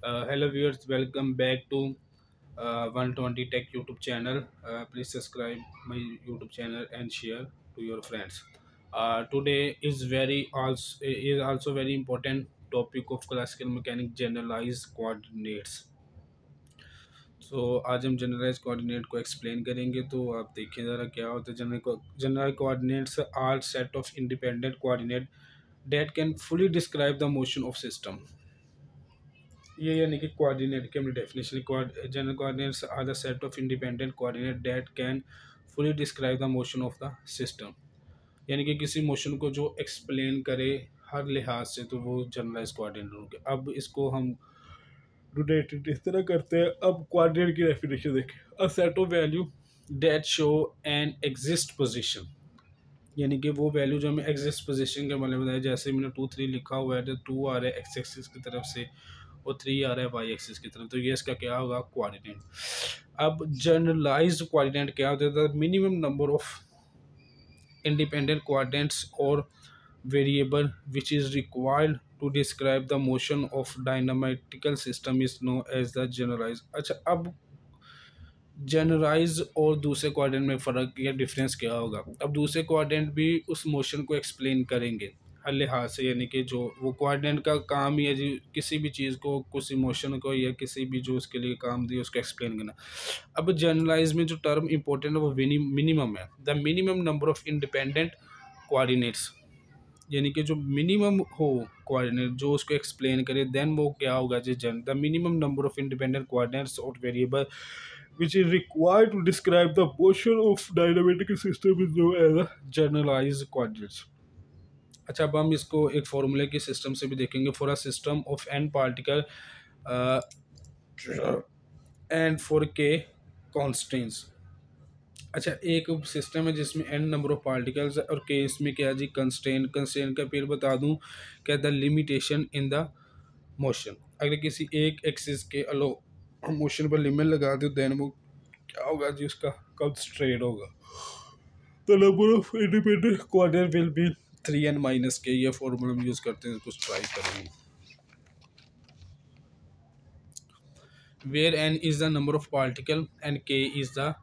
Hello viewers, welcome back to 120 Tech YouTube channel. Please subscribe my YouTube channel and share to your friends. Today is also very important topic of classical mechanics generalized coordinates. आज हम generalise coordinate को explain करेंगे। तो आप देखिए ज़रा क्या होता है। General coordinates are set of independent coordinate that can fully describe the motion of system। ये यानी कि कोऑर्डिनेट की हमने definition, general coordinates are the set of independent coordinate that can fully describe the motion of the system. यानी कि किसी motion को जो एक्सप्लेन करे हर लिहाज से, तो वो जनरलाइज कोऑर्डिनेट होंगे। अब इसको हम रोटेटेड इस तरह करते हैं। अब कोऑर्डिनेट की डेफिनेशन देखें, a set of value that show N exist position. यानी कि वो वैल्यू जो हमें एग्जिस्ट पोजीशन के बारे में बताया, जैसे मैंने 2 3 लिखा हुआ है, तो 2 आ रहा है एक्स एक्सिस की तरफ से और 3 आ रहा है वाई एक्सिस की तरफ, तो ये इसका क्या होगा, कोऑर्डिनेट। अब जनरलाइज्ड कोऑर्डिनेट क्या होता है, minimum number of independent coordinates or variable which is required to describe the motion of dynamical system is known as the generalized। अच्छा, अब जनरलाइज और दूसरे कोऑर्डिनेट में फ़र्क या डिफरेंस क्या होगा। अब दूसरे कोऑर्डिनेट भी उस मोशन को एक्सप्लेन करेंगे हर लिहाज से, यानी कि जो वो कोऑर्डिनेट का काम ही है जी, किसी भी चीज़ को, किसी मोशन को या किसी भी जो उसके लिए काम दिए उसको एक्सप्लेन करना। अब जनरलाइज में जो टर्म इंपॉर्टेंट है वो मिनिमम है, the minimum number of independent coordinates. यानी कि जो मिनिमम हो कोऑर्डिनेट जो उसको एक्सप्लेन करे, देन वो क्या होगा जी, the minimum number of independent coordinates और variable which is required to describe the motion of dynamic system is known as a generalized coordinates। अच्छा, अब हम इसको एक फॉर्मूले की सिस्टम से भी देखेंगे। For a system of N particle and for K constants. अच्छा, एक सिस्टम है जिसमें एन नंबर ऑफ पार्टिकल्स है और के इसमें क्या है जी, कंस्ट्रेंट। कंस्ट्रेंट का फिर बता दूं क्या, the limitation in the motion. अगर किसी एक एक्सिस के अलो मोशन पर लिमिट लगा दो, देन वो क्या होगा जी, उसका कंस्ट्रेंट होगा। The number of independent coordinate will be 3n minus के। ये फॉर्मूला हम यूज़ करते हैं, कुछ ट्राई करेंगे। Where n is the number of particle and k is the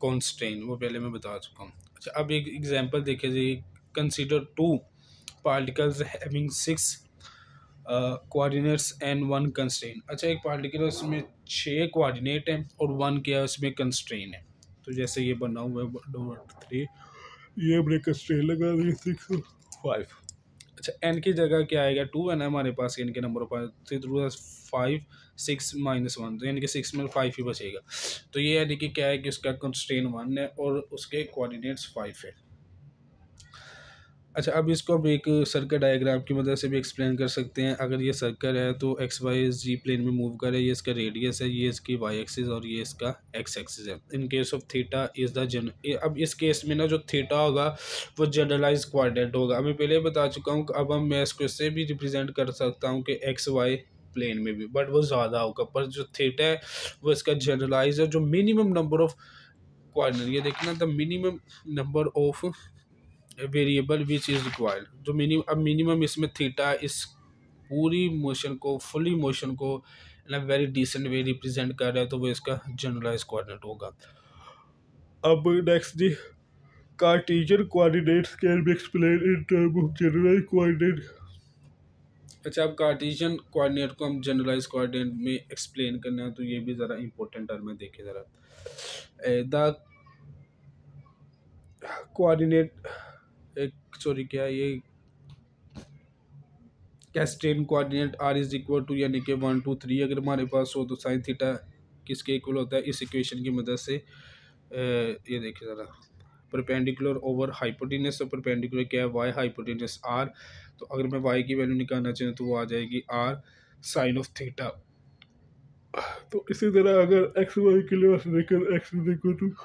constant, वो पहले मैं बता चुका हूँ। अच्छा, अब एक एग्जांपल देखिए जी, consider 2 particles having 6 coordinates and 1 constraint. अच्छा, एक पार्टिकल उसमें 6 कोऑर्डिनेट हैं और 1 क्या है, उसमें कंस्ट्रेंट है। तो जैसे ये बना हुआ है 3, ये हमने कंस्ट्रेंट लगा दिया 6 और 5। अच्छा, एन की जगह क्या आएगा, 2 है ना हमारे पास, एन के नंबर पर 5 6 माइनस 1, तो यानी कि 6 में 5 ही बचेगा। तो ये यानी कि क्या है कि उसका कंस्ट्रेंट 1 है और उसके कोऑर्डिनेट्स 5 है। अच्छा, अब इसको अब एक सर्कल डायग्राम की मदद से भी एक्सप्लेन कर सकते हैं। अगर ये सर्कल है तो एक्स वाई जी प्लेन में मूव करे, ये इसका रेडियस है, ये इसकी वाई एक्सिस और ये इसका एक्स एक्सिस है। In case of theta is the अब इस केस में ना जो थीटा होगा वो जनरलाइज कोऑर्डिनेट होगा। मैं पहले बता चुका हूँ। अब हम मैं इसको इससे भी रिप्रेजेंट कर सकता हूँ कि एक्स वाई प्लेन में भी, बट वो ज़्यादा होगा। पर जो थीटा है वो इसका जनरलाइज है। जो मिनिमम नंबर ऑफ कोऑर्डिनेट, ये देखना, the minimum number of variable which is required, जो मिनिमम इसमें थीटा इस पूरी मोशन को, फुली मोशन को in a very decent way represent कर रहा है, तो वो इसका जनरलाइज कोऑर्डिनेट होगा। अब next ji, Cartesian coordinates can be explained in term of generalise coordinate. अच्छा, अब कार्टेशियन कोऑर्डिनेट को हम जनरलाइज कोऑर्डिनेट में एक्सप्लेन करना है, तो ये भी ज़रा इंपॉर्टेंट टर्म है। देखिए ज़रा, द कोऑर्डिनेट सॉरी क्या ये cartesian coordinate are is equal to, यानी कि 1 2 3 अगर हमारे पास हो तो साइन थीटा किसके इक्वल होता है, इस इक्वेशन की मदद से। ये देखिए ज़रा, परपेंडिकुलर ओवर हाइपोटेनस, तो परपेंडिकुलर क्या है, वाई हाइपोटेनस आर। तो अगर मैं वाई की वैल्यू निकालना चाहूँ तो वो आ जाएगी आर साइन ऑफ थीटा। तो इसी तरह अगर एक्स वाई के लिए X is equal to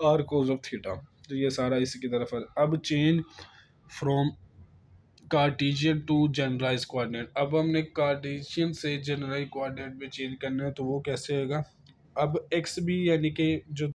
R cos of theta, तो ये सारा इसी की तरफ है। अब change from Cartesian to generalise coordinate. अब हमने कार्टेशियन से जनरलाइज कोऑर्डिनेट में चेंज करना है, तो वो कैसे होगा। अब एक्स भी यानी कि जो